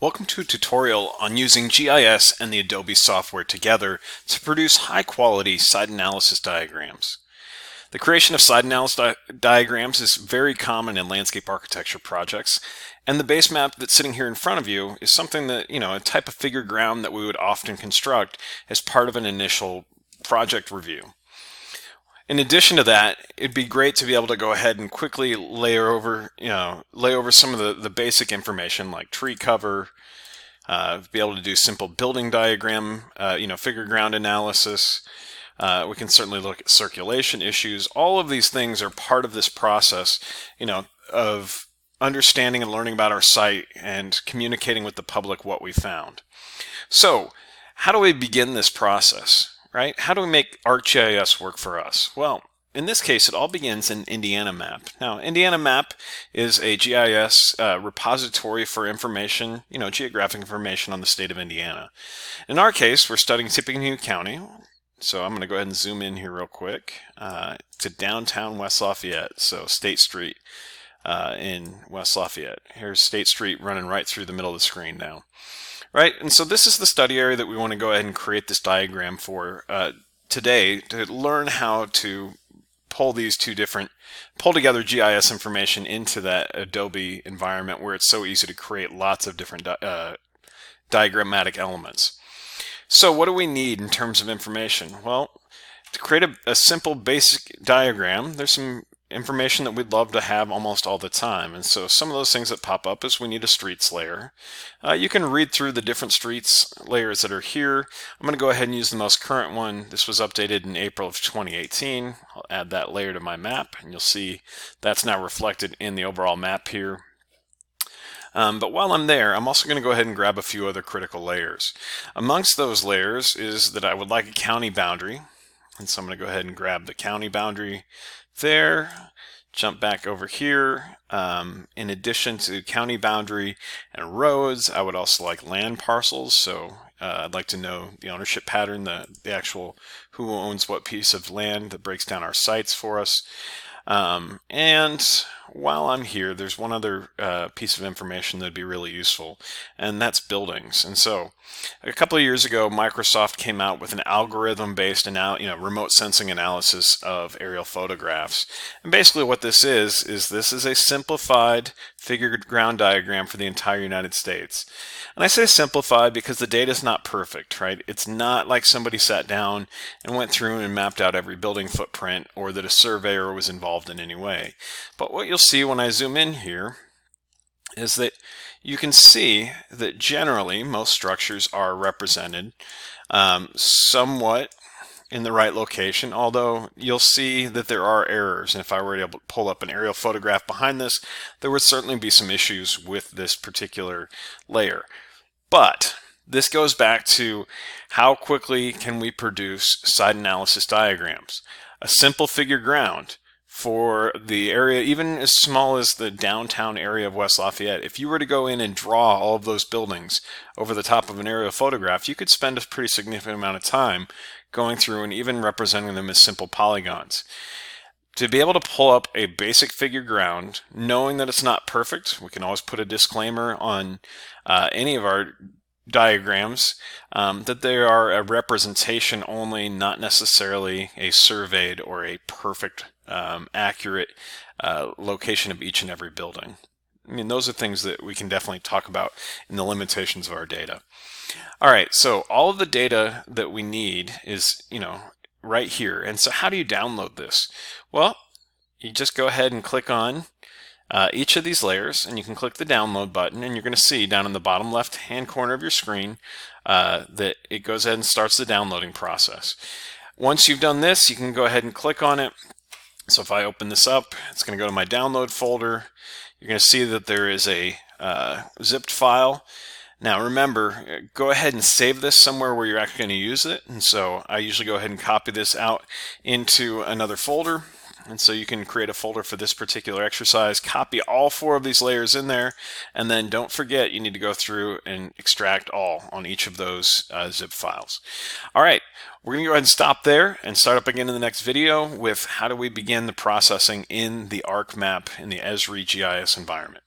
Welcome to a tutorial on using GIS and the Adobe software together to produce high-quality site analysis diagrams. The creation of site analysis diagrams is very common in landscape architecture projects, and the base map that's sitting here in front of you is something that, a type of figure ground that we would often construct as part of an initial project review. In addition to that, it'd be great to be able to go ahead and quickly lay over some of the basic information like tree cover, be able to do simple building diagram, figure ground analysis. We can certainly look at circulation issues. All of these things are part of this process, of understanding and learning about our site and communicating with the public what we found. So, how do we begin this process? Right? How do we make ArcGIS work for us? Well, in this case, it all begins in Indiana Map. Now, Indiana Map is a GIS repository for information, geographic information on the state of Indiana. In our case, we're studying Tippecanoe County. So I'm going to go ahead and zoom in here real quick to downtown West Lafayette, so State Street in West Lafayette. Here's State Street running right through the middle of the screen now. Right, and so this is the study area that we want to go ahead and create this diagram for today to learn how to pull together GIS information into that Adobe environment where it's so easy to create lots of different diagrammatic elements. So what do we need in terms of information? Well, to create a simple basic diagram, there's some information that we'd love to have almost all the time. And so some of those things that pop up is we need a streets layer. You can read through the different streets layers that are here. I'm going to go ahead and use the most current one. This was updated in April of 2018. I'll add that layer to my map, and you'll see that's now reflected in the overall map here. But while I'm there, I'm also going to go ahead and grab a few other critical layers. Amongst those layers is that I would like a county boundary. And so I'm going to go ahead and grab the county boundary there, jump back over here. In addition to county boundary and roads, I would also like land parcels. So I'd like to know the ownership pattern, the actual who owns what piece of land that breaks down our sites for us. And while I'm here, there's one other piece of information that'd be really useful, and that's buildings. And so a couple of years ago, Microsoft came out with an algorithm-based remote sensing analysis of aerial photographs. And basically what this is this is a simplified figure ground diagram for the entire United States. And I say simplified because the data is not perfect, right? It's not like somebody sat down and went through and mapped out every building footprint, or that a surveyor was involved in any way. But what you'll see when I zoom in here is that you can see that generally most structures are represented somewhat in the right location, although you'll see that there are errors. And if I were able to pull up an aerial photograph behind this, there would certainly be some issues with this particular layer. But this goes back to how quickly can we produce site analysis diagrams. A simple figure ground for the area, even as small as the downtown area of West Lafayette. If you were to go in and draw all of those buildings over the top of an aerial photograph, you could spend a pretty significant amount of time going through and even representing them as simple polygons. To be able to pull up a basic figure ground, knowing that it's not perfect, we can always put a disclaimer on any of our diagrams that they are a representation only, not necessarily a surveyed or a perfect, accurate location of each and every building. I mean, those are things that we can definitely talk about in the limitations of our data. All right, so all of the data that we need is, right here. And so how do you download this? Well, you just go ahead and click on each of these layers, and you can click the download button, and you're going to see down in the bottom left hand corner of your screen that it goes ahead and starts the downloading process. Once you've done this, you can go ahead and click on it. So if I open this up, it's going to go to my download folder. You're going to see that there is a zipped file. Now remember, go ahead and save this somewhere where you're actually going to use it. And so I usually go ahead and copy this out into another folder. And so you can create a folder for this particular exercise, copy all 4 of these layers in there, and then don't forget you need to go through and extract all on each of those zip files. All right, we're going to go ahead and stop there and start up again in the next video with how do we begin the processing in the ArcMap in the Esri GIS environment.